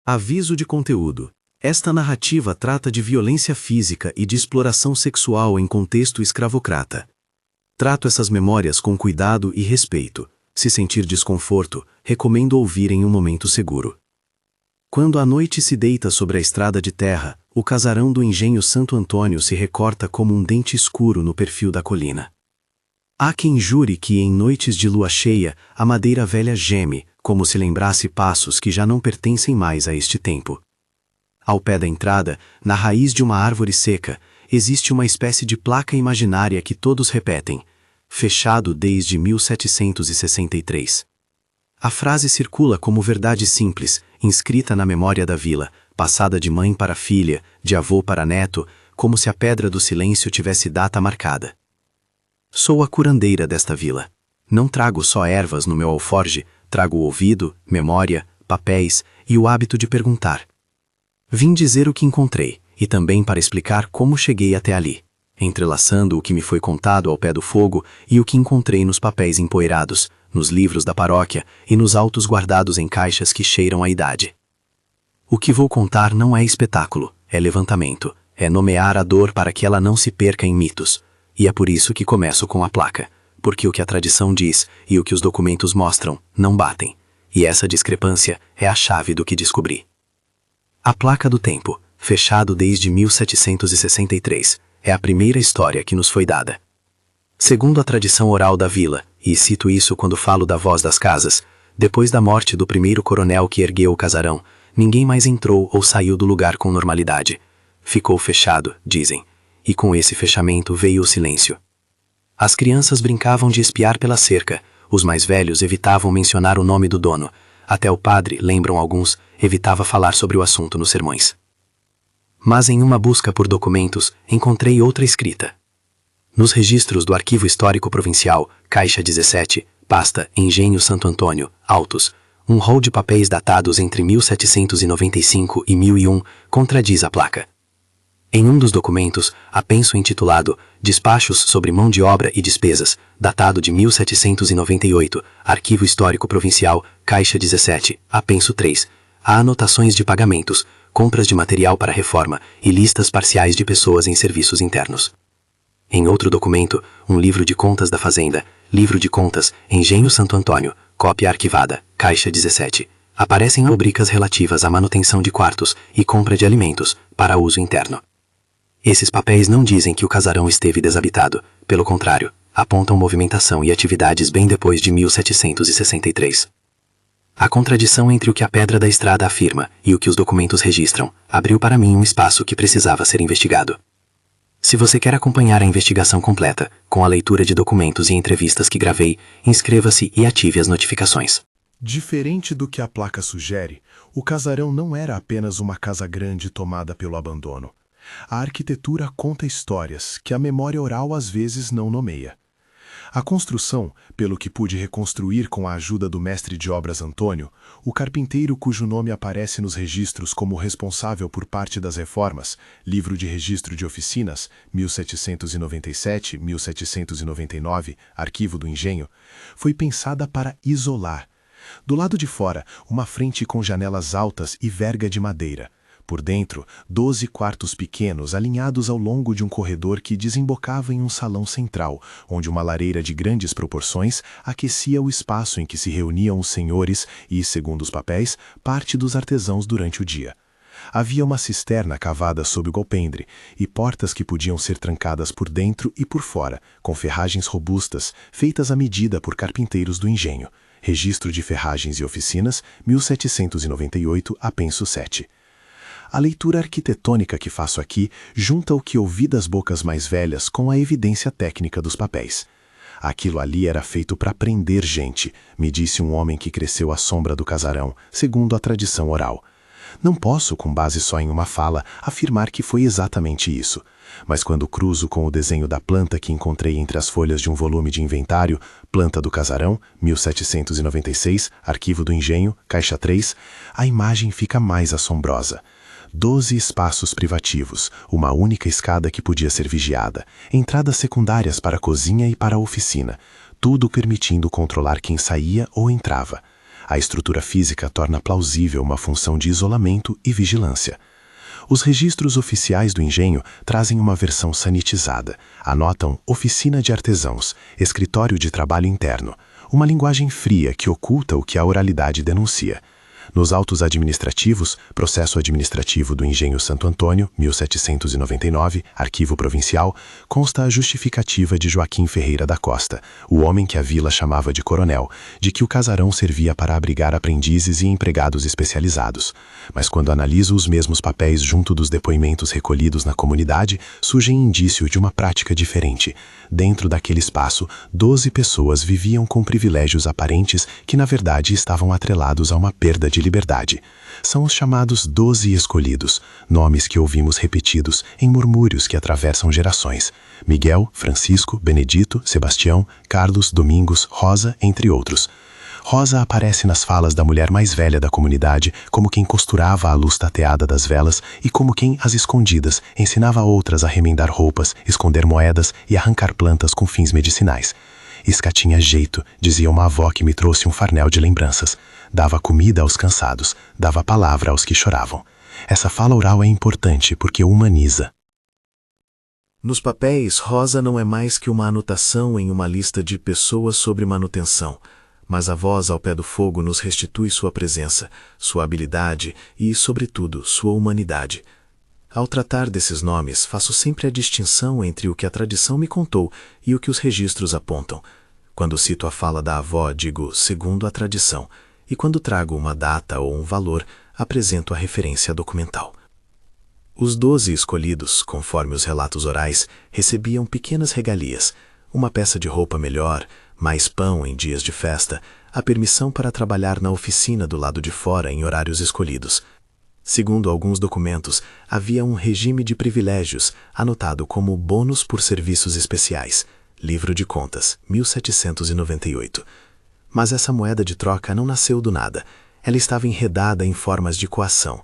Aviso de conteúdo. Esta narrativa trata de violência física e de exploração sexual em contexto escravocrata. Trato essas memórias com cuidado e respeito. Se sentir desconforto, recomendo ouvir em um momento seguro. Quando a noite se deita sobre a estrada de terra, o casarão do engenho Santo Antônio se recorta como um dente escuro no perfil da colina. Há quem jure que em noites de lua cheia, a madeira velha geme, como se lembrasse passos que já não pertencem mais a este tempo. Ao pé da entrada, na raiz de uma árvore seca, existe uma espécie de placa imaginária que todos repetem: fechado desde 1763. A frase circula como verdade simples, inscrita na memória da vila, passada de mãe para filha, de avô para neto, como se a pedra do silêncio tivesse data marcada. Sou a curandeira desta vila. Não trago só ervas no meu alforge, trago o ouvido, memória, papéis e o hábito de perguntar. Vim dizer o que encontrei, e também para explicar como cheguei até ali, entrelaçando o que me foi contado ao pé do fogo e o que encontrei nos papéis empoeirados, nos livros da paróquia e nos autos guardados em caixas que cheiram a idade. O que vou contar não é espetáculo, é levantamento, é nomear a dor para que ela não se perca em mitos, e é por isso que começo com a placa, porque o que a tradição diz e o que os documentos mostram não batem, e essa discrepância é a chave do que descobri. A placa do tempo, fechado desde 1763, é a primeira história que nos foi dada. Segundo a tradição oral da vila, e cito isso quando falo da voz das casas, depois da morte do primeiro coronel que ergueu o casarão, ninguém mais entrou ou saiu do lugar com normalidade. Ficou fechado, dizem, e com esse fechamento veio o silêncio. As crianças brincavam de espiar pela cerca, os mais velhos evitavam mencionar o nome do dono, até o padre, lembram alguns, evitava falar sobre o assunto nos sermões. Mas em uma busca por documentos, encontrei outra escrita. Nos registros do Arquivo Histórico Provincial, Caixa 17, pasta Engenho Santo Antônio, autos, um rol de papéis datados entre 1795 e 1001 contradiz a placa. Em um dos documentos, apenso intitulado Despachos sobre Mão de Obra e Despesas, datado de 1798, Arquivo Histórico Provincial, Caixa 17, apenso 3, há anotações de pagamentos, compras de material para reforma e listas parciais de pessoas em serviços internos. Em outro documento, um livro de contas da Fazenda, Livro de Contas, Engenho Santo Antônio, cópia arquivada, Caixa 17, aparecem rubricas relativas à manutenção de quartos e compra de alimentos, para uso interno. Esses papéis não dizem que o casarão esteve desabitado, pelo contrário, apontam movimentação e atividades bem depois de 1763. A contradição entre o que a pedra da estrada afirma e o que os documentos registram abriu para mim um espaço que precisava ser investigado. Se você quer acompanhar a investigação completa, com a leitura de documentos e entrevistas que gravei, inscreva-se e ative as notificações. Diferente do que a placa sugere, o casarão não era apenas uma casa grande tomada pelo abandono. A arquitetura conta histórias que a memória oral às vezes não nomeia. A construção, pelo que pude reconstruir com a ajuda do mestre de obras Antônio, o carpinteiro cujo nome aparece nos registros como responsável por parte das reformas, Livro de Registro de Oficinas, 1797-1799, Arquivo do Engenho, foi pensada para isolar. Do lado de fora, uma frente com janelas altas e verga de madeira. Por dentro, 12 quartos pequenos alinhados ao longo de um corredor que desembocava em um salão central, onde uma lareira de grandes proporções aquecia o espaço em que se reuniam os senhores e, segundo os papéis, parte dos artesãos durante o dia. Havia uma cisterna cavada sob o alpendre e portas que podiam ser trancadas por dentro e por fora, com ferragens robustas, feitas à medida por carpinteiros do engenho. Registro de Ferragens e Oficinas, 1798, apenso 7. A leitura arquitetônica que faço aqui junta o que ouvi das bocas mais velhas com a evidência técnica dos papéis. Aquilo ali era feito para prender gente, me disse um homem que cresceu à sombra do casarão, segundo a tradição oral. Não posso, com base só em uma fala, afirmar que foi exatamente isso. Mas quando cruzo com o desenho da planta que encontrei entre as folhas de um volume de inventário, Planta do Casarão, 1796, Arquivo do Engenho, Caixa 3, a imagem fica mais assombrosa. 12 espaços privativos, uma única escada que podia ser vigiada, entradas secundárias para a cozinha e para a oficina, tudo permitindo controlar quem saía ou entrava. A estrutura física torna plausível uma função de isolamento e vigilância. Os registros oficiais do engenho trazem uma versão sanitizada. Anotam oficina de artesãos, escritório de trabalho interno, uma linguagem fria que oculta o que a oralidade denuncia. Nos autos administrativos, processo administrativo do Engenho Santo Antônio, 1799, arquivo provincial, consta a justificativa de Joaquim Ferreira da Costa, o homem que a vila chamava de coronel, de que o casarão servia para abrigar aprendizes e empregados especializados. Mas quando analiso os mesmos papéis junto dos depoimentos recolhidos na comunidade, surgem indício de uma prática diferente. Dentro daquele espaço, 12 pessoas viviam com privilégios aparentes que na verdade estavam atrelados a uma perda de liberdade. São os chamados 12 escolhidos, nomes que ouvimos repetidos em murmúrios que atravessam gerações. Miguel, Francisco, Benedito, Sebastião, Carlos, Domingos, Rosa, entre outros. Rosa aparece nas falas da mulher mais velha da comunidade como quem costurava a luz tateada das velas e como quem, às escondidas, ensinava outras a remendar roupas, esconder moedas e arrancar plantas com fins medicinais. Isca tinha jeito, dizia uma avó que me trouxe um farnel de lembranças. Dava comida aos cansados, dava palavra aos que choravam. Essa fala oral é importante porque humaniza. Nos papéis, Rosa não é mais que uma anotação em uma lista de pessoas sobre manutenção, mas a voz ao pé do fogo nos restitui sua presença, sua habilidade e, sobretudo, sua humanidade. Ao tratar desses nomes, faço sempre a distinção entre o que a tradição me contou e o que os registros apontam. Quando cito a fala da avó, digo segundo a tradição, e quando trago uma data ou um valor, apresento a referência documental. Os 12 escolhidos, conforme os relatos orais, recebiam pequenas regalias, uma peça de roupa melhor, mais pão em dias de festa, a permissão para trabalhar na oficina do lado de fora em horários escolhidos. Segundo alguns documentos, havia um regime de privilégios, anotado como bônus por serviços especiais. Livro de Contas, 1798. Mas essa moeda de troca não nasceu do nada. Ela estava enredada em formas de coação.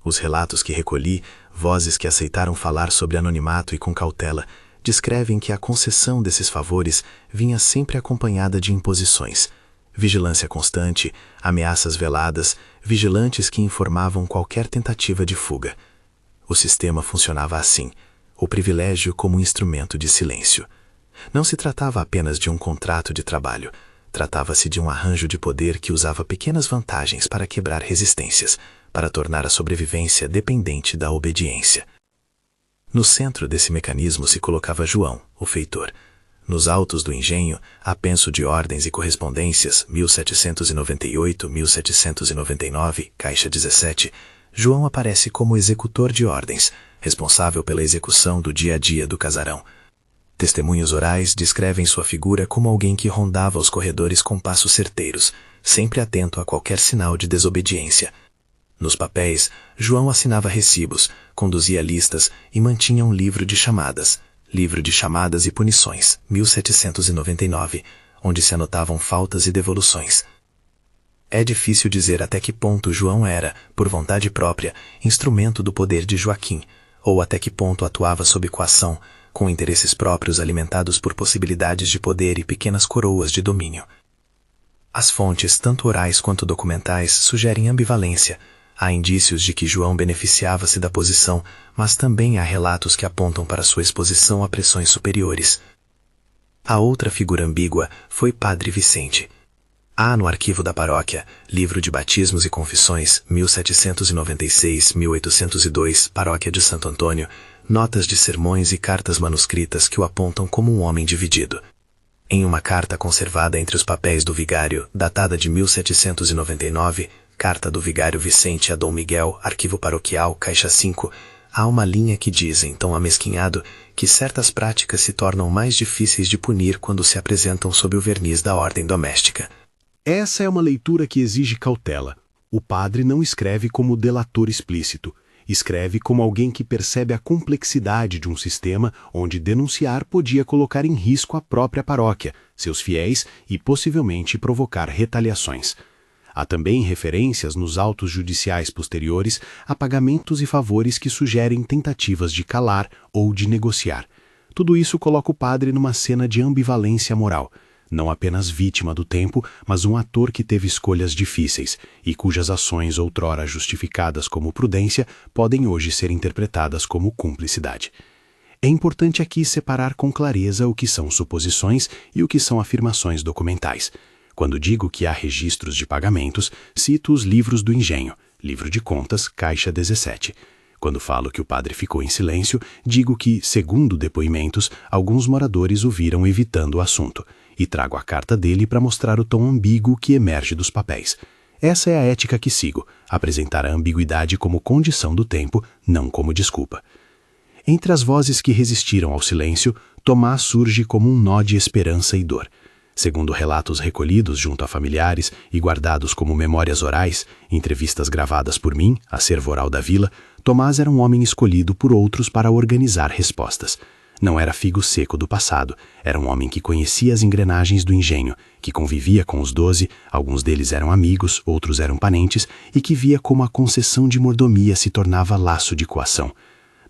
Os relatos que recolhi, vozes que aceitaram falar sobre anonimato e com cautela, descrevem que a concessão desses favores vinha sempre acompanhada de imposições. Vigilância constante, ameaças veladas, vigilantes que informavam qualquer tentativa de fuga. O sistema funcionava assim, o privilégio como instrumento de silêncio. Não se tratava apenas de um contrato de trabalho, tratava-se de um arranjo de poder que usava pequenas vantagens para quebrar resistências, para tornar a sobrevivência dependente da obediência. No centro desse mecanismo se colocava João, o feitor. Nos autos do engenho, apenso de ordens e correspondências, 1798-1799, caixa 17, João aparece como executor de ordens, responsável pela execução do dia a dia do casarão. Testemunhos orais descrevem sua figura como alguém que rondava os corredores com passos certeiros, sempre atento a qualquer sinal de desobediência. Nos papéis, João assinava recibos, conduzia listas e mantinha um livro de chamadas e Punições, 1799, onde se anotavam faltas e devoluções. É difícil dizer até que ponto João era, por vontade própria, instrumento do poder de Joaquim, ou até que ponto atuava sob coação, com interesses próprios alimentados por possibilidades de poder e pequenas coroas de domínio. As fontes, tanto orais quanto documentais, sugerem ambivalência. Há indícios de que João beneficiava-se da posição, mas também há relatos que apontam para sua exposição a pressões superiores. A outra figura ambígua foi Padre Vicente. Há no arquivo da paróquia, livro de batismos e confissões, 1796-1802, paróquia de Santo Antônio, notas de sermões e cartas manuscritas que o apontam como um homem dividido. Em uma carta conservada entre os papéis do vigário, datada de 1799, carta do vigário Vicente a Dom Miguel, arquivo paroquial, caixa 5, há uma linha que diz, em tom amesquinhado, que certas práticas se tornam mais difíceis de punir quando se apresentam sob o verniz da ordem doméstica. Essa é uma leitura que exige cautela. O padre não escreve como delator explícito. Escreve como alguém que percebe a complexidade de um sistema onde denunciar podia colocar em risco a própria paróquia, seus fiéis e possivelmente provocar retaliações. Há também referências nos autos judiciais posteriores a pagamentos e favores que sugerem tentativas de calar ou de negociar. Tudo isso coloca o padre numa cena de ambivalência moral. não apenas vítima do tempo, mas um ator que teve escolhas difíceis e cujas ações outrora justificadas como prudência podem hoje ser interpretadas como cumplicidade. É importante aqui separar com clareza o que são suposições e o que são afirmações documentais. Quando digo que há registros de pagamentos, cito os livros do engenho, livro de contas, caixa 17. Quando falo que o padre ficou em silêncio, digo que, segundo depoimentos, alguns moradores o viram evitando o assunto, e trago a carta dele para mostrar o tom ambíguo que emerge dos papéis. Essa é a ética que sigo, apresentar a ambiguidade como condição do tempo, não como desculpa. Entre as vozes que resistiram ao silêncio, Tomás surge como um nó de esperança e dor. Segundo relatos recolhidos junto a familiares e guardados como memórias orais, entrevistas gravadas por mim, acervo oral da vila, Tomás era um homem escolhido por outros para organizar respostas. Não era figo seco do passado, era um homem que conhecia as engrenagens do engenho, que convivia com os 12, alguns deles eram amigos, outros eram parentes, e que via como a concessão de mordomia se tornava laço de coação.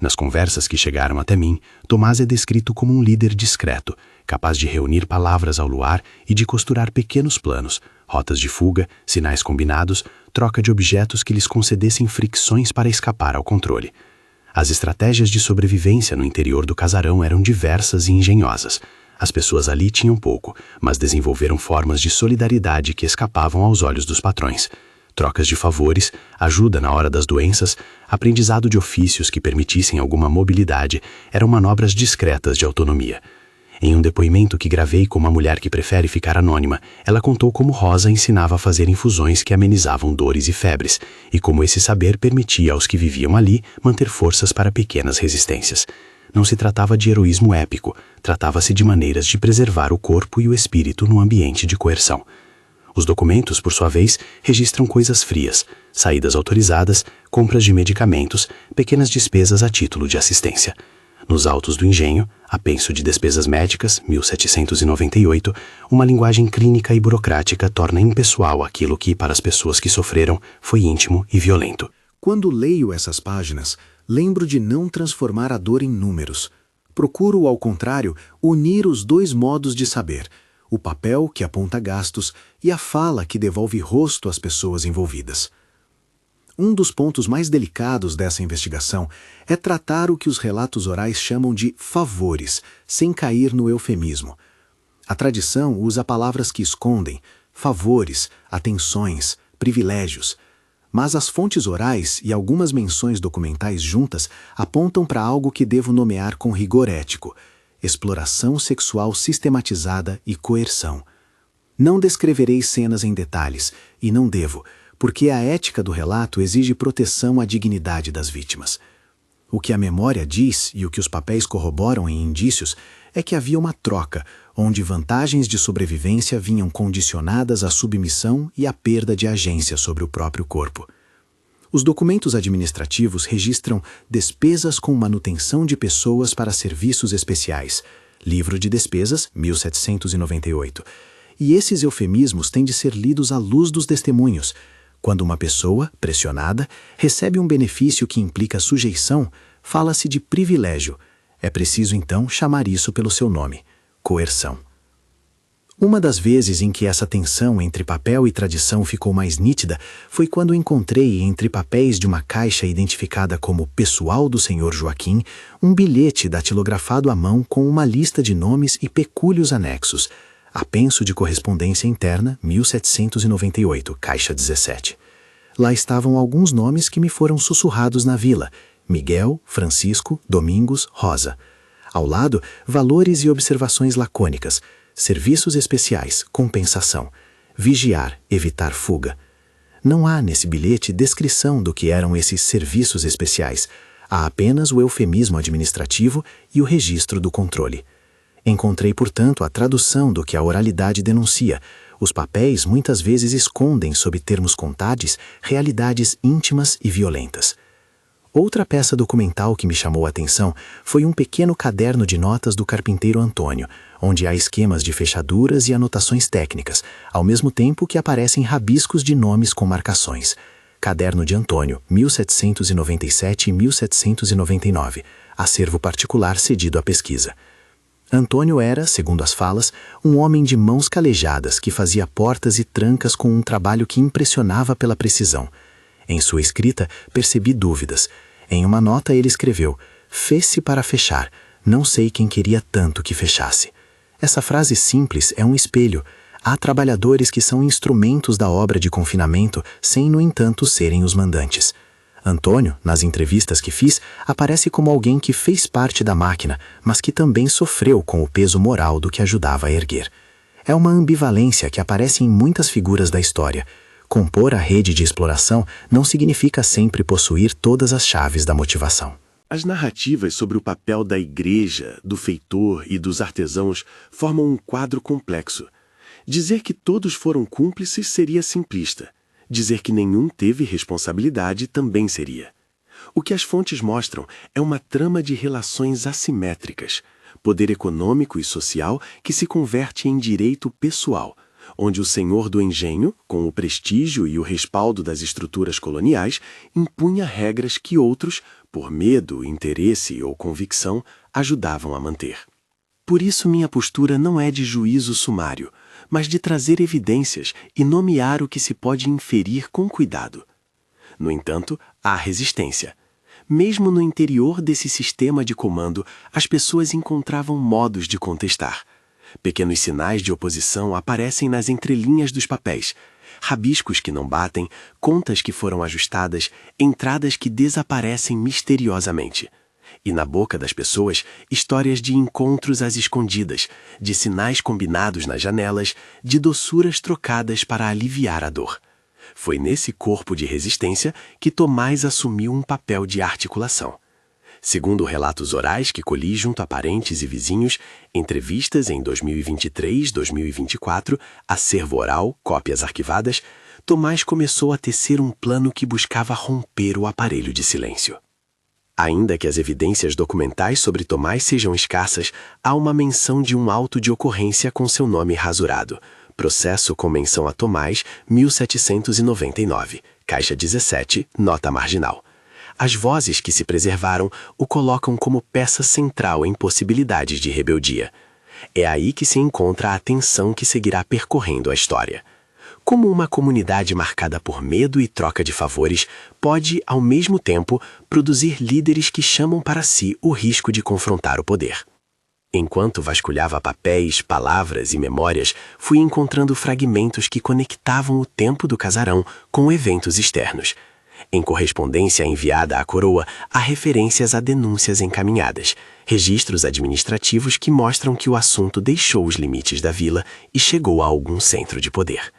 Nas conversas que chegaram até mim, Tomás é descrito como um líder discreto, capaz de reunir palavras ao luar e de costurar pequenos planos, rotas de fuga, sinais combinados, troca de objetos que lhes concedessem fricções para escapar ao controle. As estratégias de sobrevivência no interior do casarão eram diversas e engenhosas. As pessoas ali tinham pouco, mas desenvolveram formas de solidariedade que escapavam aos olhos dos patrões. Trocas de favores, ajuda na hora das doenças, aprendizado de ofícios que permitissem alguma mobilidade, eram manobras discretas de autonomia. Em um depoimento que gravei com uma mulher que prefere ficar anônima, ela contou como Rosa ensinava a fazer infusões que amenizavam dores e febres, e como esse saber permitia aos que viviam ali manter forças para pequenas resistências. Não se tratava de heroísmo épico, tratava-se de maneiras de preservar o corpo e o espírito num ambiente de coerção. Os documentos, por sua vez, registram coisas frias, saídas autorizadas, compras de medicamentos, pequenas despesas a título de assistência. Nos autos do engenho, apenso de despesas médicas, 1798, uma linguagem clínica e burocrática torna impessoal aquilo que, para as pessoas que sofreram, foi íntimo e violento. Quando leio essas páginas, lembro de não transformar a dor em números. Procuro, ao contrário, unir os dois modos de saber, o papel que aponta gastos e a fala que devolve rosto às pessoas envolvidas. Um dos pontos mais delicados dessa investigação é tratar o que os relatos orais chamam de favores, sem cair no eufemismo. A tradição usa palavras que escondem favores, atenções, privilégios, mas as fontes orais e algumas menções documentais juntas apontam para algo que devo nomear com rigor ético: exploração sexual sistematizada e coerção. Não descreverei cenas em detalhes, e não devo, porque a ética do relato exige proteção à dignidade das vítimas. O que a memória diz e o que os papéis corroboram em indícios é que havia uma troca, onde vantagens de sobrevivência vinham condicionadas à submissão e à perda de agência sobre o próprio corpo. Os documentos administrativos registram despesas com manutenção de pessoas para serviços especiais, livro de despesas, 1798, e esses eufemismos têm de ser lidos à luz dos testemunhos. Quando uma pessoa, pressionada, recebe um benefício que implica sujeição, fala-se de privilégio. É preciso, então, chamar isso pelo seu nome: coerção. Uma das vezes em que essa tensão entre papel e tradição ficou mais nítida foi quando encontrei entre papéis de uma caixa identificada como pessoal do Sr. Joaquim um bilhete datilografado à mão com uma lista de nomes e pecúlios anexos. Apenso de correspondência interna, 1798, caixa 17. Lá estavam alguns nomes que me foram sussurrados na vila: Miguel, Francisco, Domingos, Rosa. Ao lado, valores e observações lacônicas: serviços especiais, compensação, vigiar, evitar fuga. Não há nesse bilhete descrição do que eram esses serviços especiais. Há apenas o eufemismo administrativo e o registro do controle. Encontrei, portanto, a tradução do que a oralidade denuncia. Os papéis muitas vezes escondem, sob termos contábeis, realidades íntimas e violentas. Outra peça documental que me chamou a atenção foi um pequeno caderno de notas do carpinteiro Antônio, onde há esquemas de fechaduras e anotações técnicas, ao mesmo tempo que aparecem rabiscos de nomes com marcações. Caderno de Antônio, 1797 e 1799, acervo particular cedido à pesquisa. Antônio era, segundo as falas, um homem de mãos calejadas que fazia portas e trancas com um trabalho que impressionava pela precisão. Em sua escrita, percebi dúvidas. Em uma nota ele escreveu: "Fez-se para fechar, não sei quem queria tanto que fechasse." Essa frase simples é um espelho. Há trabalhadores que são instrumentos da obra de confinamento, sem, no entanto, serem os mandantes. Antônio, nas entrevistas que fiz, aparece como alguém que fez parte da máquina, mas que também sofreu com o peso moral do que ajudava a erguer. É uma ambivalência que aparece em muitas figuras da história. Compor a rede de exploração não significa sempre possuir todas as chaves da motivação. As narrativas sobre o papel da igreja, do feitor e dos artesãos formam um quadro complexo. Dizer que todos foram cúmplices seria simplista. Dizer que nenhum teve responsabilidade também seria. O que as fontes mostram é uma trama de relações assimétricas, poder econômico e social que se converte em direito pessoal, onde o senhor do engenho, com o prestígio e o respaldo das estruturas coloniais, impunha regras que outros, por medo, interesse ou convicção, ajudavam a manter. Por isso minha postura não é de juízo sumário, mas de trazer evidências e nomear o que se pode inferir com cuidado. No entanto, há resistência. Mesmo no interior desse sistema de comando, as pessoas encontravam modos de contestar. Pequenos sinais de oposição aparecem nas entrelinhas dos papéis. Rabiscos que não batem, contas que foram ajustadas, entradas que desaparecem misteriosamente. E na boca das pessoas, histórias de encontros às escondidas, de sinais combinados nas janelas, de doçuras trocadas para aliviar a dor. Foi nesse corpo de resistência que Tomás assumiu um papel de articulação. Segundo relatos orais que colhi junto a parentes e vizinhos, entrevistas em 2023, 2024, acervo oral, cópias arquivadas, Tomás começou a tecer um plano que buscava romper o aparelho de silêncio. Ainda que as evidências documentais sobre Tomás sejam escassas, há uma menção de um auto de ocorrência com seu nome rasurado. Processo com menção a Tomás, 1799, caixa 17, nota marginal. As vozes que se preservaram o colocam como peça central em possibilidades de rebeldia. É aí que se encontra a tensão que seguirá percorrendo a história. Como uma comunidade marcada por medo e troca de favores pode, ao mesmo tempo, produzir líderes que chamam para si o risco de confrontar o poder. Enquanto vasculhava papéis, palavras e memórias, fui encontrando fragmentos que conectavam o tempo do casarão com eventos externos. Em correspondência enviada à coroa, há referências a denúncias encaminhadas, registros administrativos que mostram que o assunto deixou os limites da vila e chegou a algum centro de poder.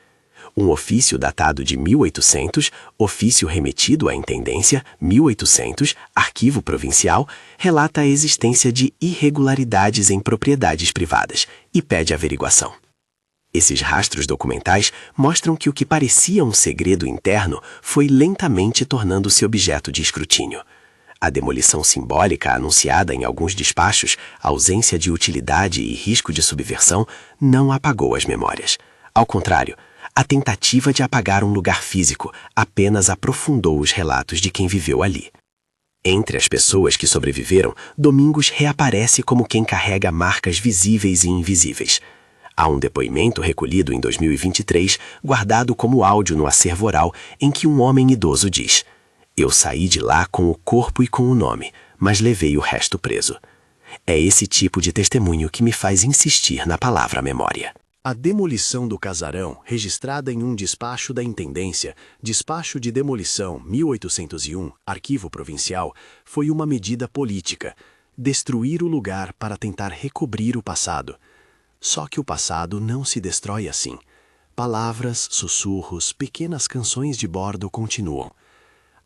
Um ofício datado de 1800, ofício remetido à intendência, 1800, arquivo provincial, relata a existência de irregularidades em propriedades privadas e pede averiguação. Esses rastros documentais mostram que o que parecia um segredo interno foi lentamente tornando-se objeto de escrutínio. A demolição simbólica anunciada em alguns despachos, ausência de utilidade e risco de subversão, não apagou as memórias. Ao contrário, a tentativa de apagar um lugar físico apenas aprofundou os relatos de quem viveu ali. Entre as pessoas que sobreviveram, Domingos reaparece como quem carrega marcas visíveis e invisíveis. Há um depoimento recolhido em 2023, guardado como áudio no acervo oral, em que um homem idoso diz: "Eu saí de lá com o corpo e com o nome, mas levei o resto preso." É esse tipo de testemunho que me faz insistir na palavra memória. A demolição do casarão, registrada em um despacho da Intendência, Despacho de Demolição 1801, Arquivo Provincial, foi uma medida política, destruir o lugar para tentar recobrir o passado. Só que o passado não se destrói assim. Palavras, sussurros, pequenas canções de bordo continuam.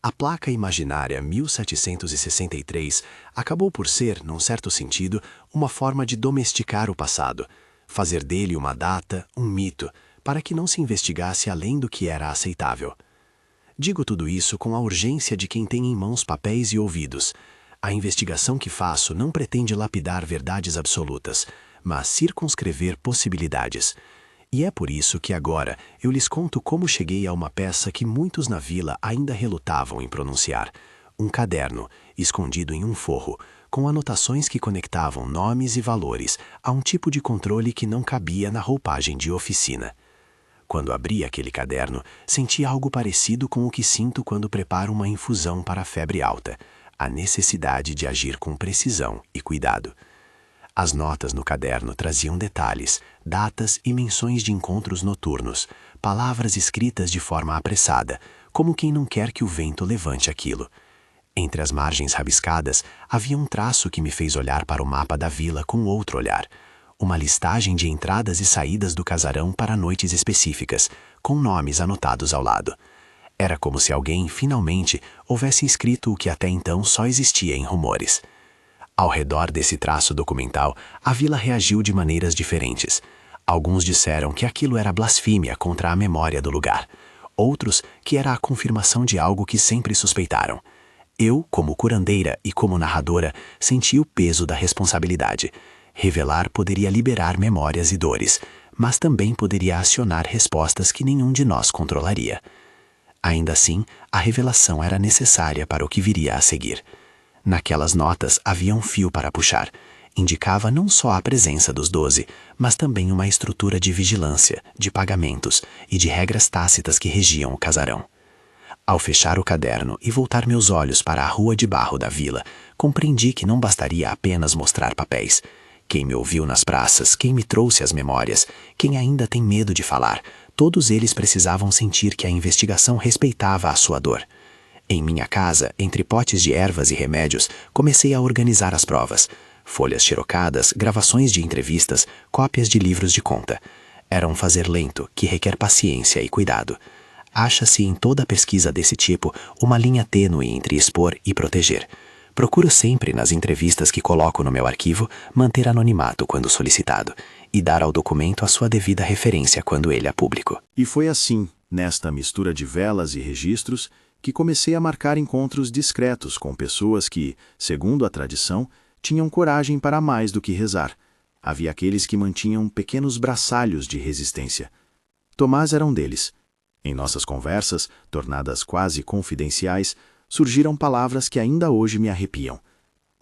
A placa imaginária 1763 acabou por ser, num certo sentido, uma forma de domesticar o passado, fazer dele uma data, um mito, para que não se investigasse além do que era aceitável. Digo tudo isso com a urgência de quem tem em mãos papéis e ouvidos. A investigação que faço não pretende lapidar verdades absolutas, mas circunscrever possibilidades. E é por isso que agora eu lhes conto como cheguei a uma peça que muitos na vila ainda relutavam em pronunciar. um caderno, escondido em um forro, com anotações que conectavam nomes e valores a um tipo de controle que não cabia na roupagem de oficina. Quando abri aquele caderno, senti algo parecido com o que sinto quando preparo uma infusão para a febre alta, a necessidade de agir com precisão e cuidado. As notas no caderno traziam detalhes, datas e menções de encontros noturnos, palavras escritas de forma apressada, como quem não quer que o vento levante aquilo. Entre as margens rabiscadas, havia um traço que me fez olhar para o mapa da vila com outro olhar. Uma listagem de entradas e saídas do casarão para noites específicas, com nomes anotados ao lado. Era como se alguém, finalmente, houvesse escrito o que até então só existia em rumores. Ao redor desse traço documental, a vila reagiu de maneiras diferentes. Alguns disseram que aquilo era blasfêmia contra a memória do lugar. Outros que era a confirmação de algo que sempre suspeitaram. Eu, como curandeira e como narradora, senti o peso da responsabilidade. Revelar poderia liberar memórias e dores, mas também poderia acionar respostas que nenhum de nós controlaria. Ainda assim, a revelação era necessária para o que viria a seguir. Naquelas notas havia um fio para puxar. Indicava não só a presença dos 12, mas também uma estrutura de vigilância, de pagamentos e de regras tácitas que regiam o casarão. Ao fechar o caderno e voltar meus olhos para a rua de barro da vila, compreendi que não bastaria apenas mostrar papéis. Quem me ouviu nas praças, quem me trouxe as memórias, quem ainda tem medo de falar, todos eles precisavam sentir que a investigação respeitava a sua dor. Em minha casa, entre potes de ervas e remédios, comecei a organizar as provas. Folhas xerocadas, gravações de entrevistas, cópias de livros de conta. Era um fazer lento, que requer paciência e cuidado. Acha-se em toda pesquisa desse tipo uma linha tênue entre expor e proteger. Procuro sempre, nas entrevistas que coloco no meu arquivo, manter anonimato quando solicitado e dar ao documento a sua devida referência quando ele é público. E foi assim, nesta mistura de velas e registros, que comecei a marcar encontros discretos com pessoas que, segundo a tradição, tinham coragem para mais do que rezar. Havia aqueles que mantinham pequenos braçalhos de resistência. Tomás era um deles. Em nossas conversas, tornadas quase confidenciais, surgiram palavras que ainda hoje me arrepiam.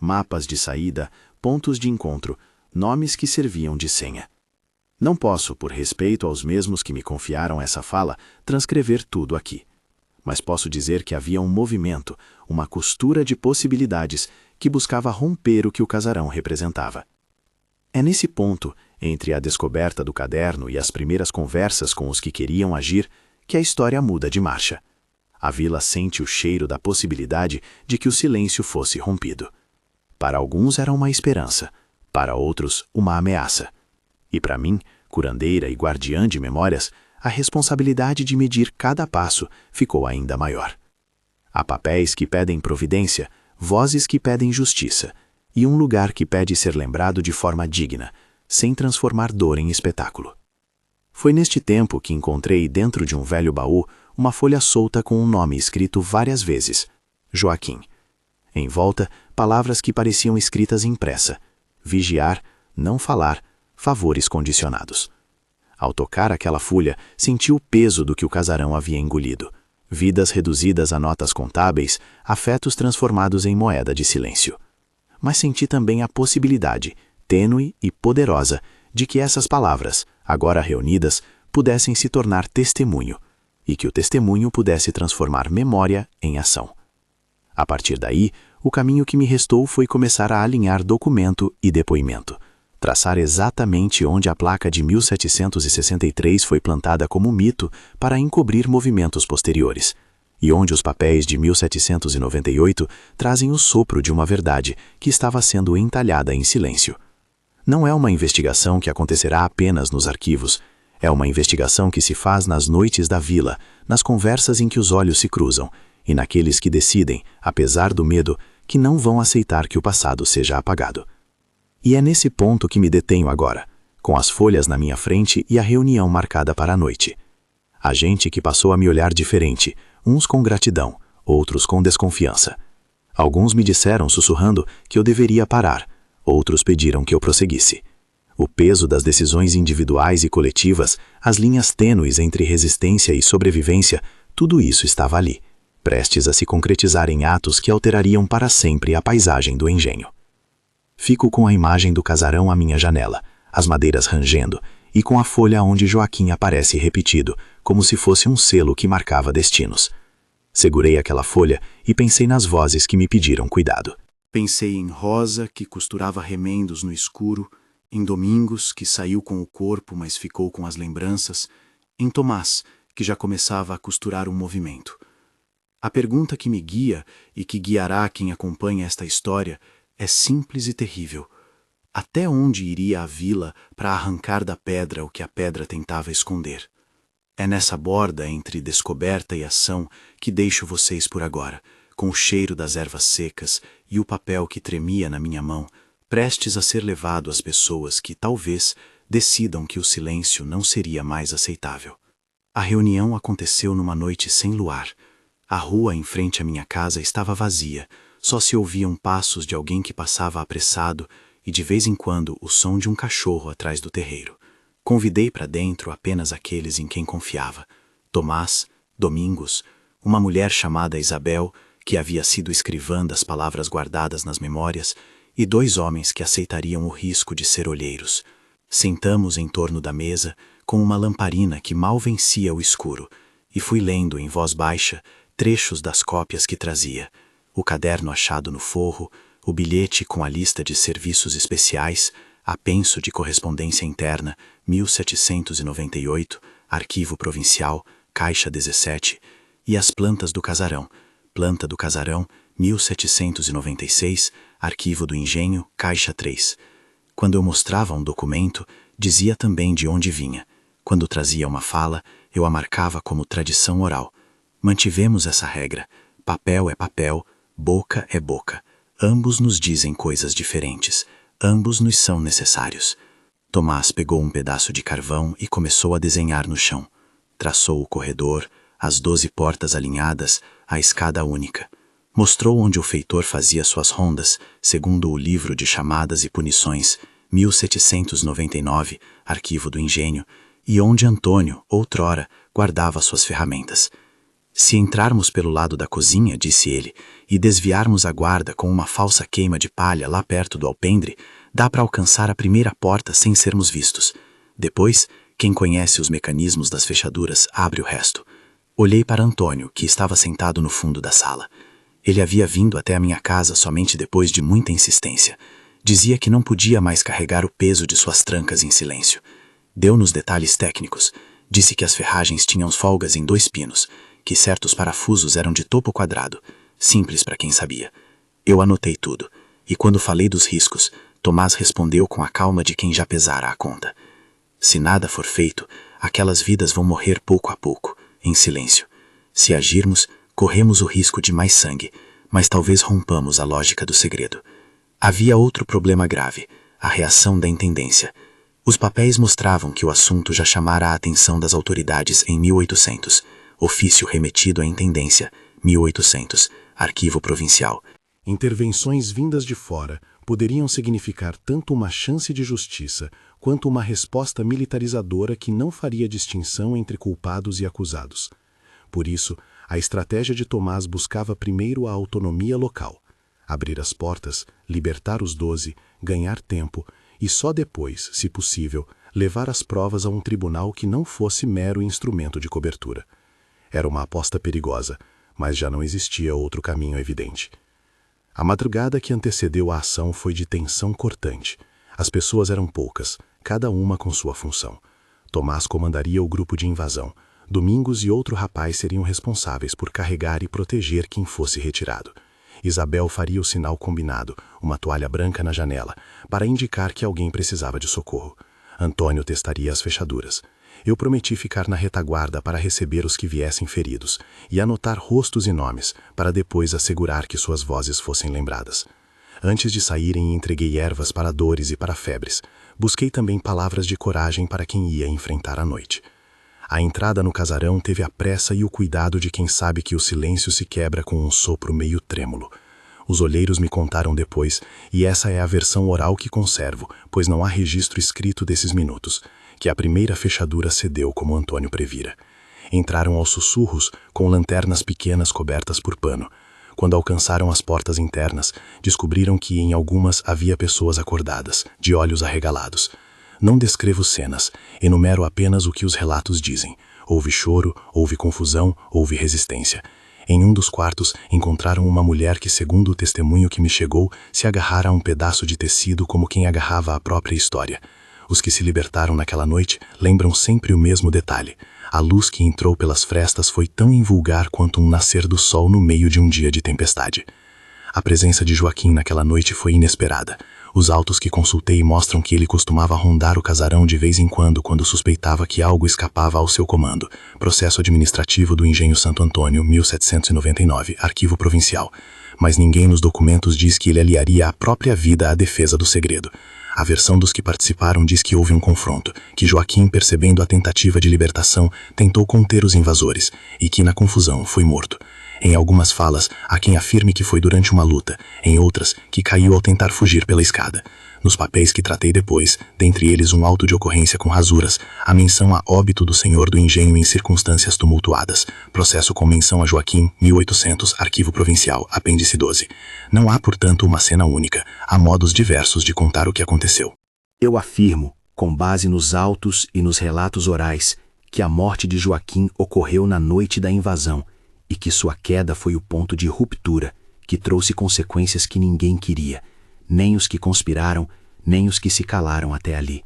Mapas de saída, pontos de encontro, nomes que serviam de senha. Não posso, por respeito aos mesmos que me confiaram essa fala, transcrever tudo aqui. Mas posso dizer que havia um movimento, uma costura de possibilidades que buscava romper o que o casarão representava. É nesse ponto, entre a descoberta do caderno e as primeiras conversas com os que queriam agir, que a história muda de marcha. A vila sente o cheiro da possibilidade de que o silêncio fosse rompido. Para alguns era uma esperança, para outros uma ameaça. E para mim, curandeira e guardiã de memórias, a responsabilidade de medir cada passo ficou ainda maior. Há papéis que pedem providência, vozes que pedem justiça, e um lugar que pede ser lembrado de forma digna, sem transformar dor em espetáculo. Foi neste tempo que encontrei dentro de um velho baú uma folha solta com um nome escrito várias vezes, Joaquim. Em volta, palavras que pareciam escritas em pressa, vigiar, não falar, favores condicionados. Ao tocar aquela folha, senti o peso do que o casarão havia engolido. Vidas reduzidas a notas contábeis, afetos transformados em moeda de silêncio. Mas senti também a possibilidade, tênue e poderosa, de que essas palavras, agora reunidas, pudessem se tornar testemunho, e que o testemunho pudesse transformar memória em ação. A partir daí, o caminho que me restou foi começar a alinhar documento e depoimento. Traçar exatamente onde a placa de 1763 foi plantada como mito para encobrir movimentos posteriores, e onde os papéis de 1798 trazem o sopro de uma verdade que estava sendo entalhada em silêncio. Não é uma investigação que acontecerá apenas nos arquivos, é uma investigação que se faz nas noites da vila, nas conversas em que os olhos se cruzam, e naqueles que decidem, apesar do medo, que não vão aceitar que o passado seja apagado. E é nesse ponto que me detenho agora, com as folhas na minha frente e a reunião marcada para a noite. Há gente que passou a me olhar diferente, uns com gratidão, outros com desconfiança. Alguns me disseram sussurrando que eu deveria parar, outros pediram que eu prosseguisse. O peso das decisões individuais e coletivas, as linhas tênues entre resistência e sobrevivência, tudo isso estava ali. prestes a se concretizar em atos que alterariam para sempre a paisagem do engenho. Fico com a imagem do casarão à minha janela, as madeiras rangendo, e com a folha onde Joaquim aparece repetido, como se fosse um selo que marcava destinos. Segurei aquela folha e pensei nas vozes que me pediram cuidado. Pensei em Rosa, que costurava remendos no escuro, em Domingos, que saiu com o corpo, mas ficou com as lembranças, em Tomás, que já começava a costurar um movimento. A pergunta que me guia e que guiará quem acompanha esta história é simples e terrível. Até onde iria a vila para arrancar da pedra o que a pedra tentava esconder? É nessa borda entre descoberta e ação que deixo vocês por agora, com o cheiro das ervas secas e o papel que tremia na minha mão, prestes a ser levado às pessoas que, talvez, decidam que o silêncio não seria mais aceitável. A reunião aconteceu numa noite sem luar. A rua em frente à minha casa estava vazia, só se ouviam passos de alguém que passava apressado e, de vez em quando, o som de um cachorro atrás do terreiro. Convidei para dentro apenas aqueles em quem confiava. Tomás, Domingos, uma mulher chamada Isabel, que havia sido escrivã das palavras guardadas nas memórias, e 2 homens que aceitariam o risco de ser olheiros. Sentamos em torno da mesa, com uma lamparina que mal vencia o escuro, e fui lendo em voz baixa trechos das cópias que trazia, o caderno achado no forro, o bilhete com a lista de serviços especiais, apenso de correspondência interna, 1798, arquivo provincial, caixa 17, e as plantas do casarão, planta do casarão, 1796, arquivo do engenho, caixa 3. Quando eu mostrava um documento, dizia também de onde vinha. Quando trazia uma fala, eu a marcava como tradição oral. Mantivemos essa regra. Papel é papel, boca é boca. Ambos nos dizem coisas diferentes. Ambos nos são necessários. Tomás pegou um pedaço de carvão e começou a desenhar no chão. Traçou o corredor, as 12 portas alinhadas, a escada única. Mostrou onde o feitor fazia suas rondas, segundo o livro de chamadas e punições, 1799, arquivo do engenho, e onde Antônio, outrora, guardava suas ferramentas. Se entrarmos pelo lado da cozinha, disse ele, e desviarmos a guarda com uma falsa queima de palha lá perto do alpendre, dá para alcançar a primeira porta sem sermos vistos. Depois, quem conhece os mecanismos das fechaduras abre o resto. Olhei para Antônio, que estava sentado no fundo da sala. Ele havia vindo até a minha casa somente depois de muita insistência. Dizia que não podia mais carregar o peso de suas trancas em silêncio. Deu-nos detalhes técnicos. Disse que as ferragens tinham folgas em 2 pinos, que certos parafusos eram de topo quadrado, simples para quem sabia. Eu anotei tudo, e quando falei dos riscos, Tomás respondeu com a calma de quem já pesara a conta. Se nada for feito, aquelas vidas vão morrer pouco a pouco, em silêncio. Se agirmos, corremos o risco de mais sangue, mas talvez rompamos a lógica do segredo. Havia outro problema grave, a reação da intendência. Os papéis mostravam que o assunto já chamara a atenção das autoridades em 1800, ofício remetido à intendência, 1800, arquivo provincial. Intervenções vindas de fora poderiam significar tanto uma chance de justiça quanto uma resposta militarizadora que não faria distinção entre culpados e acusados. Por isso, a estratégia de Tomás buscava primeiro a autonomia local, abrir as portas, libertar os 12, ganhar tempo e só depois, se possível, levar as provas a um tribunal que não fosse mero instrumento de cobertura. Era uma aposta perigosa, mas já não existia outro caminho evidente. A madrugada que antecedeu a ação foi de tensão cortante. As pessoas eram poucas, cada uma com sua função. Tomás comandaria o grupo de invasão. Domingos e outro rapaz seriam responsáveis por carregar e proteger quem fosse retirado. Isabel faria o sinal combinado, uma toalha branca na janela, para indicar que alguém precisava de socorro. Antônio testaria as fechaduras. Eu prometi ficar na retaguarda para receber os que viessem feridos e anotar rostos e nomes, para depois assegurar que suas vozes fossem lembradas. Antes de saírem, entreguei ervas para dores e para febres. Busquei também palavras de coragem para quem ia enfrentar a noite. A entrada no casarão teve a pressa e o cuidado de quem sabe que o silêncio se quebra com um sopro meio trêmulo. Os olheiros me contaram depois, e essa é a versão oral que conservo, pois não há registro escrito desses minutos, que a primeira fechadura cedeu como Antônio previra. entraram aos sussurros com lanternas pequenas cobertas por pano. Quando alcançaram as portas internas, descobriram que em algumas havia pessoas acordadas, de olhos arregalados. Não descrevo cenas, enumero apenas o que os relatos dizem. Houve choro, houve confusão, houve resistência. Em um dos quartos, encontraram uma mulher que, segundo o testemunho que me chegou, se agarrara a um pedaço de tecido como quem agarrava a própria história. Os que se libertaram naquela noite lembram sempre o mesmo detalhe. A luz que entrou pelas frestas foi tão invulgar quanto um nascer do sol no meio de um dia de tempestade. A presença de Joaquim naquela noite foi inesperada. Os autos que consultei mostram que ele costumava rondar o casarão de vez em quando suspeitava que algo escapava ao seu comando. Processo administrativo do Engenho Santo Antônio, 1799, Arquivo Provincial. Mas ninguém nos documentos diz que ele aliaria a própria vida à defesa do segredo. A versão dos que participaram diz que houve um confronto, que Joaquim, percebendo a tentativa de libertação, tentou conter os invasores e que, na confusão, foi morto. Em algumas falas, há quem afirme que foi durante uma luta, em outras, que caiu ao tentar fugir pela escada. Nos papéis que tratei depois, dentre eles um auto de ocorrência com rasuras, a menção a óbito do senhor do engenho em circunstâncias tumultuadas. Processo com menção a Joaquim, 1800, Arquivo Provincial, Apêndice 12. Não há, portanto, uma cena única. Há modos diversos de contar o que aconteceu. Eu afirmo, com base nos autos e nos relatos orais, que a morte de Joaquim ocorreu na noite da invasão, e que sua queda foi o ponto de ruptura, que trouxe consequências que ninguém queria, nem os que conspiraram, nem os que se calaram até ali.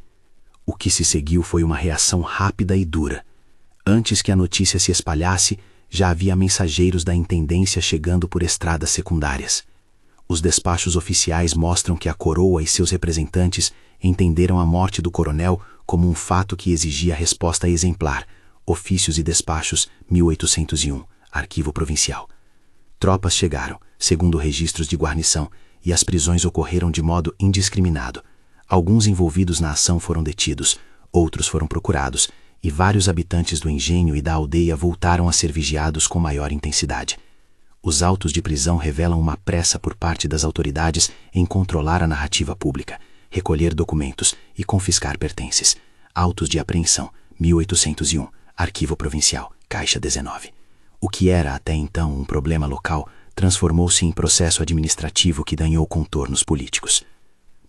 O que se seguiu foi uma reação rápida e dura. Antes que a notícia se espalhasse, já havia mensageiros da intendência chegando por estradas secundárias. Os despachos oficiais mostram que a coroa e seus representantes entenderam a morte do coronel como um fato que exigia resposta exemplar. Ofícios e Despachos, 1801. Arquivo Provincial. Tropas chegaram, segundo registros de guarnição, e as prisões ocorreram de modo indiscriminado. Alguns envolvidos na ação foram detidos, outros foram procurados, e vários habitantes do engenho e da aldeia voltaram a ser vigiados com maior intensidade. Os autos de prisão revelam uma pressa por parte das autoridades em controlar a narrativa pública, recolher documentos e confiscar pertences. Autos de apreensão, 1801, Arquivo Provincial, Caixa 19. O que era até então um problema local transformou-se em processo administrativo que ganhou contornos políticos.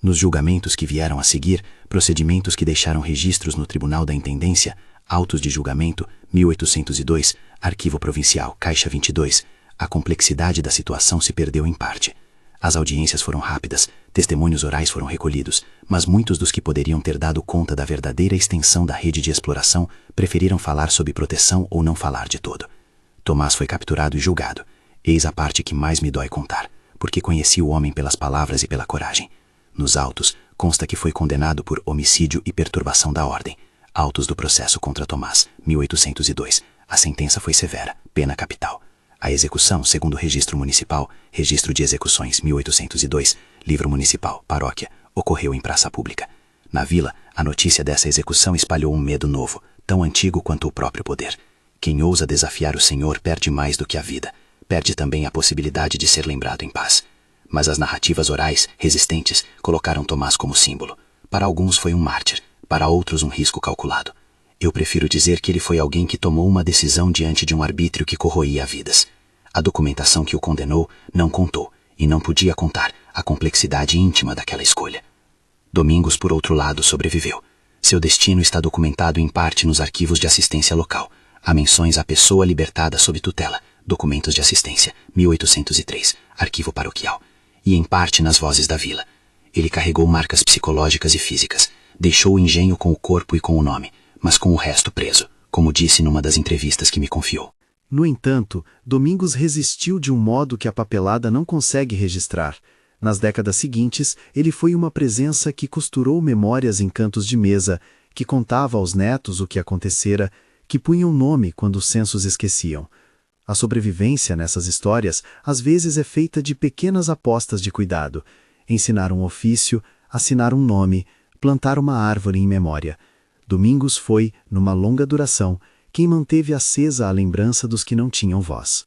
Nos julgamentos que vieram a seguir, procedimentos que deixaram registros no Tribunal da Intendência, autos de julgamento, 1802, Arquivo Provincial, Caixa 22, a complexidade da situação se perdeu em parte. As audiências foram rápidas, testemunhos orais foram recolhidos, mas muitos dos que poderiam ter dado conta da verdadeira extensão da rede de exploração preferiram falar sob proteção ou não falar de todo. Tomás foi capturado e julgado. Eis a parte que mais me dói contar, porque conheci o homem pelas palavras e pela coragem. Nos autos, consta que foi condenado por homicídio e perturbação da ordem. Autos do processo contra Tomás, 1802. A sentença foi severa, pena capital. A execução, segundo o registro municipal, registro de execuções, 1802, livro municipal, paróquia, ocorreu em praça pública. Na vila, a notícia dessa execução espalhou um medo novo, tão antigo quanto o próprio poder. Quem ousa desafiar o Senhor perde mais do que a vida. Perde também a possibilidade de ser lembrado em paz. Mas as narrativas orais, resistentes, colocaram Tomás como símbolo. Para alguns foi um mártir, para outros um risco calculado. Eu prefiro dizer que ele foi alguém que tomou uma decisão diante de um arbítrio que corroía vidas. A documentação que o condenou não contou, e não podia contar, a complexidade íntima daquela escolha. Domingos, por outro lado, sobreviveu. Seu destino está documentado em parte nos arquivos de assistência local. Há menções à pessoa libertada sob tutela, documentos de assistência, 1803, Arquivo Paroquial, e em parte nas vozes da vila. Ele carregou marcas psicológicas e físicas, deixou o engenho com o corpo e com o nome, mas com o resto preso, como disse numa das entrevistas que me confiou. No entanto, Domingos resistiu de um modo que a papelada não consegue registrar. Nas décadas seguintes, ele foi uma presença que costurou memórias em cantos de mesa, que contava aos netos o que acontecera, que punha um nome quando os censos esqueciam. A sobrevivência nessas histórias às vezes é feita de pequenas apostas de cuidado. Ensinar um ofício, assinar um nome, plantar uma árvore em memória. Domingos foi, numa longa duração, quem manteve acesa a lembrança dos que não tinham voz.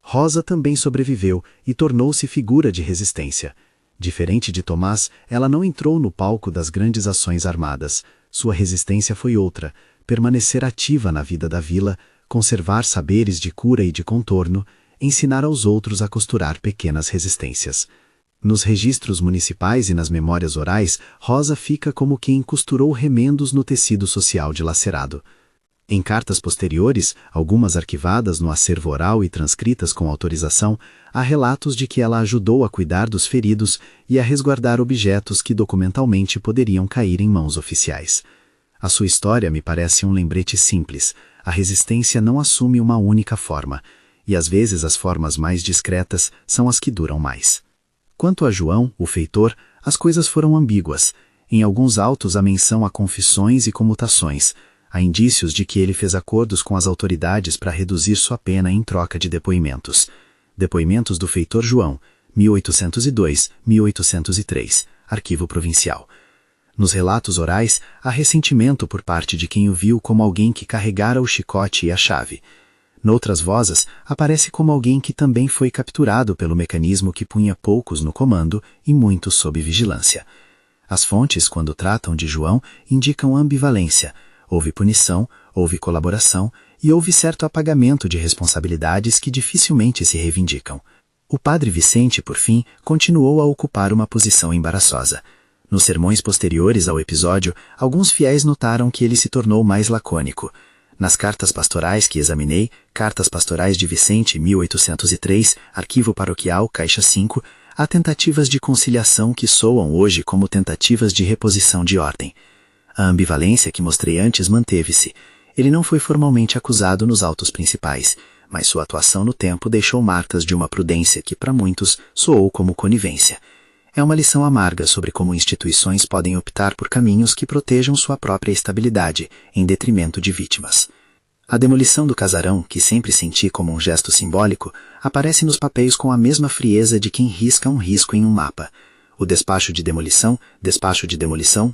Rosa também sobreviveu e tornou-se figura de resistência. Diferente de Tomás, ela não entrou no palco das grandes ações armadas. Sua resistência foi outra, permanecer ativa na vida da vila, conservar saberes de cura e de contorno, ensinar aos outros a costurar pequenas resistências. Nos registros municipais e nas memórias orais, Rosa fica como quem costurou remendos no tecido social dilacerado. Em cartas posteriores, algumas arquivadas no acervo oral e transcritas com autorização, há relatos de que ela ajudou a cuidar dos feridos e a resguardar objetos que documentalmente poderiam cair em mãos oficiais. A sua história me parece um lembrete simples. A resistência não assume uma única forma, e às vezes as formas mais discretas são as que duram mais. Quanto a João, o feitor, as coisas foram ambíguas. Em alguns autos há menção a confissões e comutações. Há indícios de que ele fez acordos com as autoridades para reduzir sua pena em troca de depoimentos. Depoimentos do feitor João, 1802-1803, Arquivo Provincial. Nos relatos orais, há ressentimento por parte de quem o viu como alguém que carregara o chicote e a chave. Noutras vozes, aparece como alguém que também foi capturado pelo mecanismo que punha poucos no comando e muitos sob vigilância. As fontes, quando tratam de João, indicam ambivalência. Houve punição, houve colaboração e houve certo apagamento de responsabilidades que dificilmente se reivindicam. O padre Vicente, por fim, continuou a ocupar uma posição embaraçosa. Nos sermões posteriores ao episódio, alguns fiéis notaram que ele se tornou mais lacônico. Nas cartas pastorais que examinei, Cartas Pastorais de Vicente, 1803, Arquivo Paroquial, Caixa 5, há tentativas de conciliação que soam hoje como tentativas de reposição de ordem. A ambivalência que mostrei antes manteve-se. Ele não foi formalmente acusado nos autos principais, mas sua atuação no tempo deixou marcas de uma prudência que, para muitos, soou como conivência. É uma lição amarga sobre como instituições podem optar por caminhos que protejam sua própria estabilidade, em detrimento de vítimas. A demolição do casarão, que sempre senti como um gesto simbólico, aparece nos papéis com a mesma frieza de quem risca um risco em um mapa. O despacho de demolição,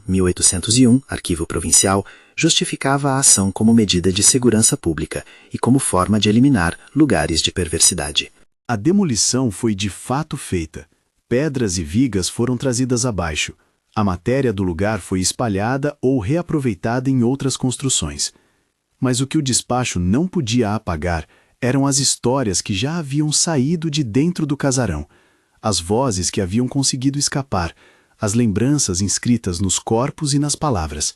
1801, Arquivo Provincial, justificava a ação como medida de segurança pública e como forma de eliminar lugares de perversidade. A demolição foi de fato feita. Pedras e vigas foram trazidas abaixo. A matéria do lugar foi espalhada ou reaproveitada em outras construções. Mas o que o despacho não podia apagar eram as histórias que já haviam saído de dentro do casarão, as vozes que haviam conseguido escapar, as lembranças inscritas nos corpos e nas palavras.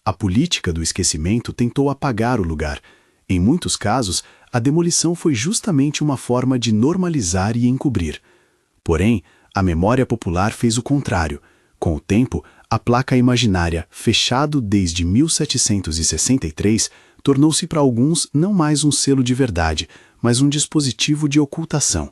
A política do esquecimento tentou apagar o lugar. Em muitos casos, a demolição foi justamente uma forma de normalizar e encobrir. Porém, a memória popular fez o contrário. Com o tempo, a placa imaginária, fechado desde 1763, tornou-se para alguns não mais um selo de verdade, mas um dispositivo de ocultação.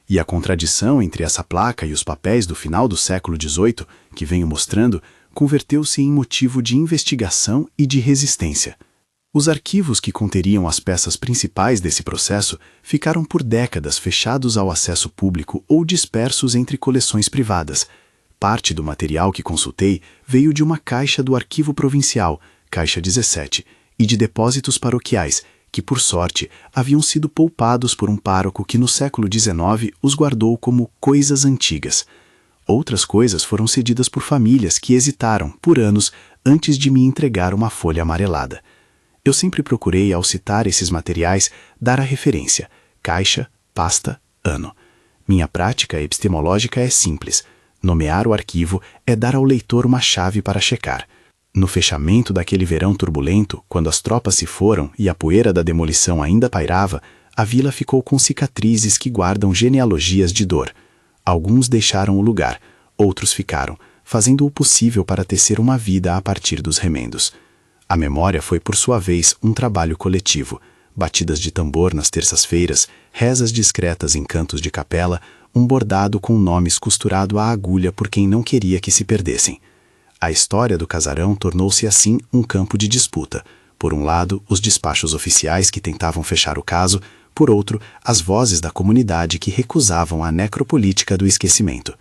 E a contradição entre essa placa e os papéis do final do século XVIII, que venho mostrando, converteu-se em motivo de investigação e de resistência. Os arquivos que conteriam as peças principais desse processo ficaram por décadas fechados ao acesso público ou dispersos entre coleções privadas. Parte do material que consultei veio de uma caixa do Arquivo Provincial, Caixa 17, e de depósitos paroquiais, que, por sorte, haviam sido poupados por um pároco que no século XIX os guardou como coisas antigas. Outras coisas foram cedidas por famílias que hesitaram, por anos, antes de me entregar uma folha amarelada. Eu sempre procurei, ao citar esses materiais, dar a referência: caixa, pasta, ano. Minha prática epistemológica é simples. Nomear o arquivo é dar ao leitor uma chave para checar. No fechamento daquele verão turbulento, quando as tropas se foram e a poeira da demolição ainda pairava, a vila ficou com cicatrizes que guardam genealogias de dor. Alguns deixaram o lugar, outros ficaram, fazendo o possível para tecer uma vida a partir dos remendos. A memória foi, por sua vez, um trabalho coletivo. Batidas de tambor nas terças-feiras, rezas discretas em cantos de capela, um bordado com nomes costurado à agulha por quem não queria que se perdessem. A história do casarão tornou-se assim um campo de disputa. Por um lado, os despachos oficiais que tentavam fechar o caso, por outro, as vozes da comunidade que recusavam a necropolítica do esquecimento.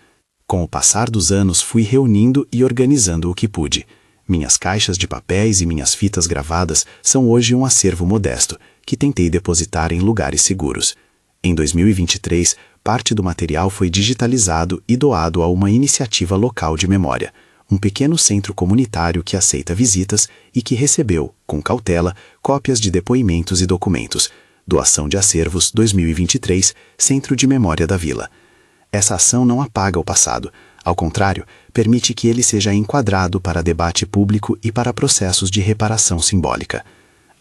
Com o passar dos anos, fui reunindo e organizando o que pude. Minhas caixas de papéis e minhas fitas gravadas são hoje um acervo modesto, que tentei depositar em lugares seguros. Em 2023, parte do material foi digitalizado e doado a uma iniciativa local de memória. um pequeno centro comunitário que aceita visitas e que recebeu, com cautela, cópias de depoimentos e documentos. Doação de Acervos 2023, Centro de Memória da Vila. Essa ação não apaga o passado, ao contrário, permite que ele seja enquadrado para debate público e para processos de reparação simbólica.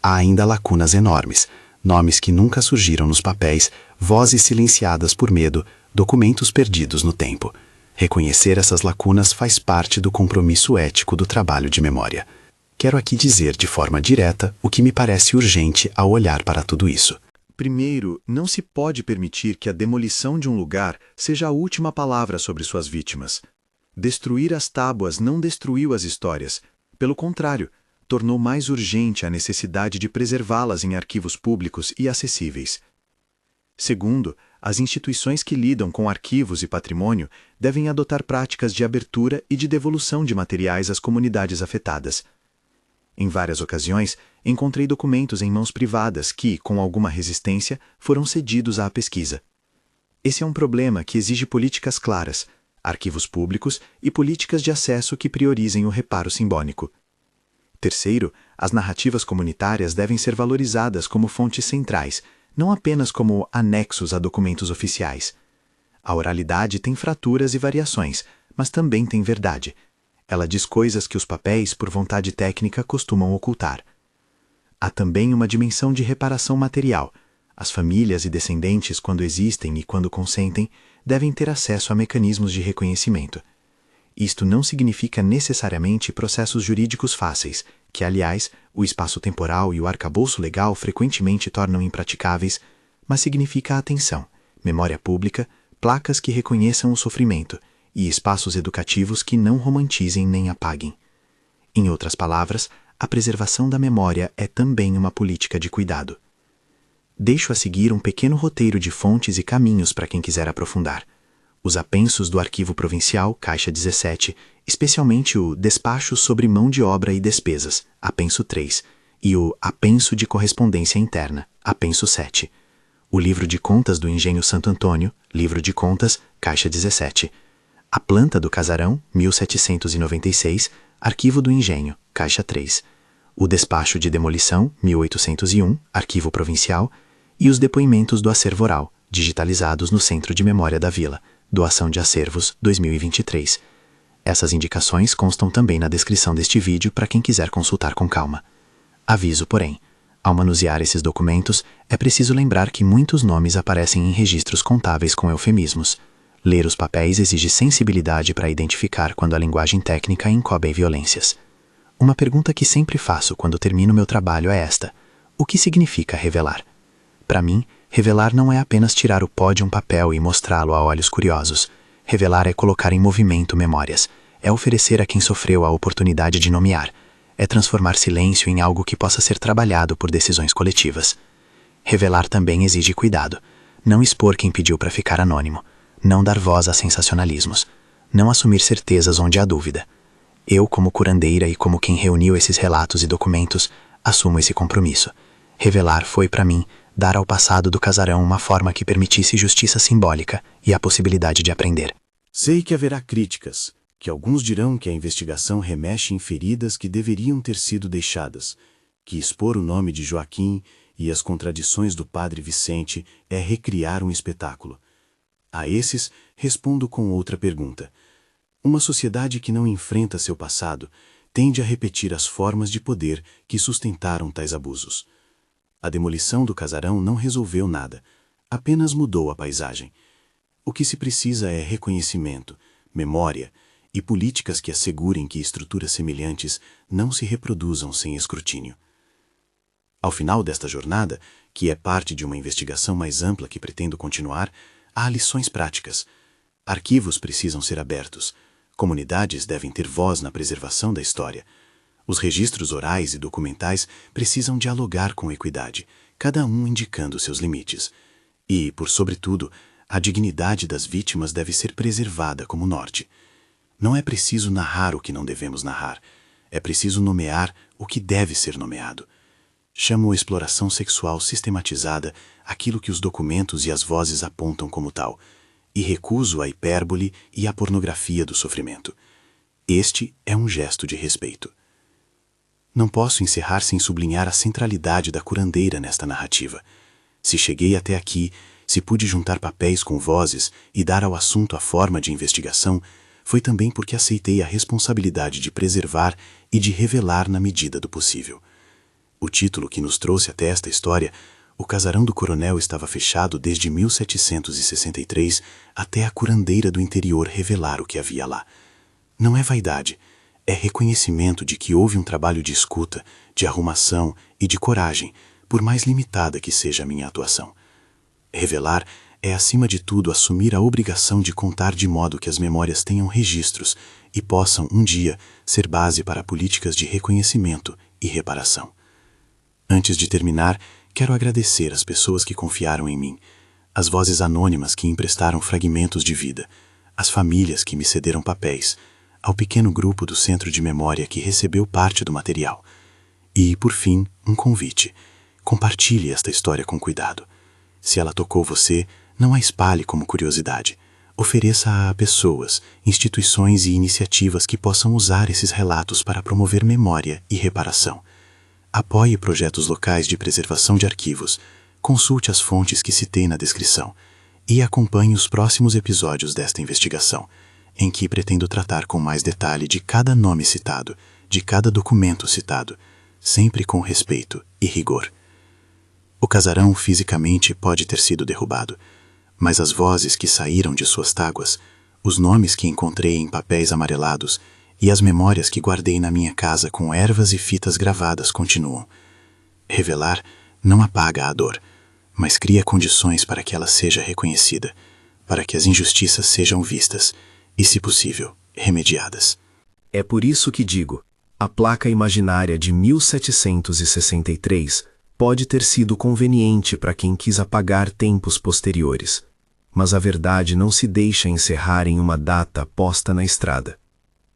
Há ainda lacunas enormes, nomes que nunca surgiram nos papéis, vozes silenciadas por medo, documentos perdidos no tempo. Reconhecer essas lacunas faz parte do compromisso ético do trabalho de memória. Quero aqui dizer de forma direta o que me parece urgente ao olhar para tudo isso. Primeiro, não se pode permitir que a demolição de um lugar seja a última palavra sobre suas vítimas. Destruir as tábuas não destruiu as histórias. Pelo contrário, tornou mais urgente a necessidade de preservá-las em arquivos públicos e acessíveis. Segundo, as instituições que lidam com arquivos e patrimônio devem adotar práticas de abertura e de devolução de materiais às comunidades afetadas. Em várias ocasiões, encontrei documentos em mãos privadas que, com alguma resistência, foram cedidos à pesquisa. Esse é um problema que exige políticas claras, arquivos públicos e políticas de acesso que priorizem o reparo simbólico. Terceiro, as narrativas comunitárias devem ser valorizadas como fontes centrais, não apenas como anexos a documentos oficiais. A oralidade tem fraturas e variações, mas também tem verdade. Ela diz coisas que os papéis, por vontade técnica, costumam ocultar. Há também uma dimensão de reparação material. As famílias e descendentes, quando existem e quando consentem, devem ter acesso a mecanismos de reconhecimento. Isto não significa necessariamente processos jurídicos fáceis, que, aliás, o espaço temporal e o arcabouço legal frequentemente tornam impraticáveis, mas significa atenção, memória pública, placas que reconheçam o sofrimento e espaços educativos que não romantizem nem apaguem. Em outras palavras, a preservação da memória é também uma política de cuidado. Deixo a seguir um pequeno roteiro de fontes e caminhos para quem quiser aprofundar. Os apensos do Arquivo Provincial, Caixa 17, especialmente o Despacho sobre Mão de Obra e Despesas, Apenso 3, e o Apenso de Correspondência Interna, Apenso 7. O Livro de Contas do Engenho Santo Antônio, Livro de Contas, Caixa 17. A Planta do Casarão, 1796, Arquivo do Engenho, Caixa 3. O Despacho de Demolição, 1801, Arquivo Provincial, e os depoimentos do acervo oral, digitalizados no Centro de Memória da Vila, Doação de Acervos 2023. Essas indicações constam também na descrição deste vídeo para quem quiser consultar com calma. Aviso, porém, ao manusear esses documentos, é preciso lembrar que muitos nomes aparecem em registros contábeis com eufemismos. Ler os papéis exige sensibilidade para identificar quando a linguagem técnica encobre violências. Uma pergunta que sempre faço quando termino meu trabalho é esta: o que significa revelar? Para mim, revelar não é apenas tirar o pó de um papel e mostrá-lo a olhos curiosos. Revelar é colocar em movimento memórias. É oferecer a quem sofreu a oportunidade de nomear. É transformar silêncio em algo que possa ser trabalhado por decisões coletivas. Revelar também exige cuidado. Não expor quem pediu para ficar anônimo. Não dar voz a sensacionalismos. Não assumir certezas onde há dúvida. Eu, como curandeira e como quem reuniu esses relatos e documentos, assumo esse compromisso. Revelar foi, para mim, dar ao passado do casarão uma forma que permitisse justiça simbólica e a possibilidade de aprender. Sei que haverá críticas, que alguns dirão que a investigação remexe em feridas que deveriam ter sido deixadas, que expor o nome de Joaquim e as contradições do padre Vicente é recriar um espetáculo. A esses, respondo com outra pergunta. Uma sociedade que não enfrenta seu passado tende a repetir as formas de poder que sustentaram tais abusos. A demolição do casarão não resolveu nada, apenas mudou a paisagem. O que se precisa é reconhecimento, memória e políticas que assegurem que estruturas semelhantes não se reproduzam sem escrutínio. Ao final desta jornada, que é parte de uma investigação mais ampla que pretendo continuar, há lições práticas. Arquivos precisam ser abertos. Comunidades devem ter voz na preservação da história. Os registros orais e documentais precisam dialogar com equidade, cada um indicando seus limites. E, por sobretudo, a dignidade das vítimas deve ser preservada como norte. Não é preciso narrar o que não devemos narrar. É preciso nomear o que deve ser nomeado. Chamo exploração sexual sistematizada aquilo que os documentos e as vozes apontam como tal, e recuso a hipérbole e a pornografia do sofrimento. Este é um gesto de respeito. Não posso encerrar sem sublinhar a centralidade da curandeira nesta narrativa. Se cheguei até aqui, se pude juntar papéis com vozes e dar ao assunto a forma de investigação, foi também porque aceitei a responsabilidade de preservar e de revelar na medida do possível. O título que nos trouxe até esta história, O Casarão do Coronel, estava fechado desde 1763 até a curandeira do interior revelar o que havia lá. Não é vaidade, é reconhecimento de que houve um trabalho de escuta, de arrumação e de coragem, por mais limitada que seja a minha atuação. Revelar é, acima de tudo, assumir a obrigação de contar de modo que as memórias tenham registros e possam, um dia, ser base para políticas de reconhecimento e reparação. Antes de terminar, quero agradecer às pessoas que confiaram em mim, às vozes anônimas que emprestaram fragmentos de vida, às famílias que me cederam papéis, ao pequeno grupo do Centro de Memória que recebeu parte do material. E, por fim, um convite. Compartilhe esta história com cuidado. Se ela tocou você, não a espalhe como curiosidade. Ofereça-a a pessoas, instituições e iniciativas que possam usar esses relatos para promover memória e reparação. Apoie projetos locais de preservação de arquivos, consulte as fontes que citei na descrição e acompanhe os próximos episódios desta investigação, em que pretendo tratar com mais detalhe de cada nome citado, de cada documento citado, sempre com respeito e rigor. O casarão fisicamente pode ter sido derrubado, mas as vozes que saíram de suas táguas, os nomes que encontrei em papéis amarelados e as memórias que guardei na minha casa com ervas e fitas gravadas continuam. Revelar não apaga a dor, mas cria condições para que ela seja reconhecida, para que as injustiças sejam vistas e, se possível, remediadas. É por isso que digo, a placa imaginária de 1763 pode ter sido conveniente para quem quis apagar tempos posteriores, mas a verdade não se deixa encerrar em uma data posta na estrada.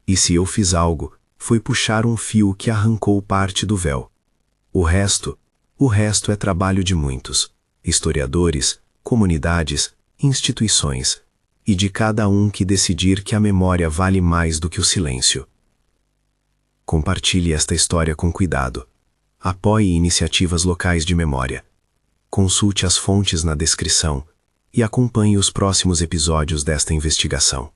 E se eu fiz algo, foi puxar um fio que arrancou parte do véu. O resto é trabalho de muitos, historiadores, comunidades, instituições, e de cada um que decidir que a memória vale mais do que o silêncio. Compartilhe esta história com cuidado. Apoie iniciativas locais de memória. Consulte as fontes na descrição e acompanhe os próximos episódios desta investigação.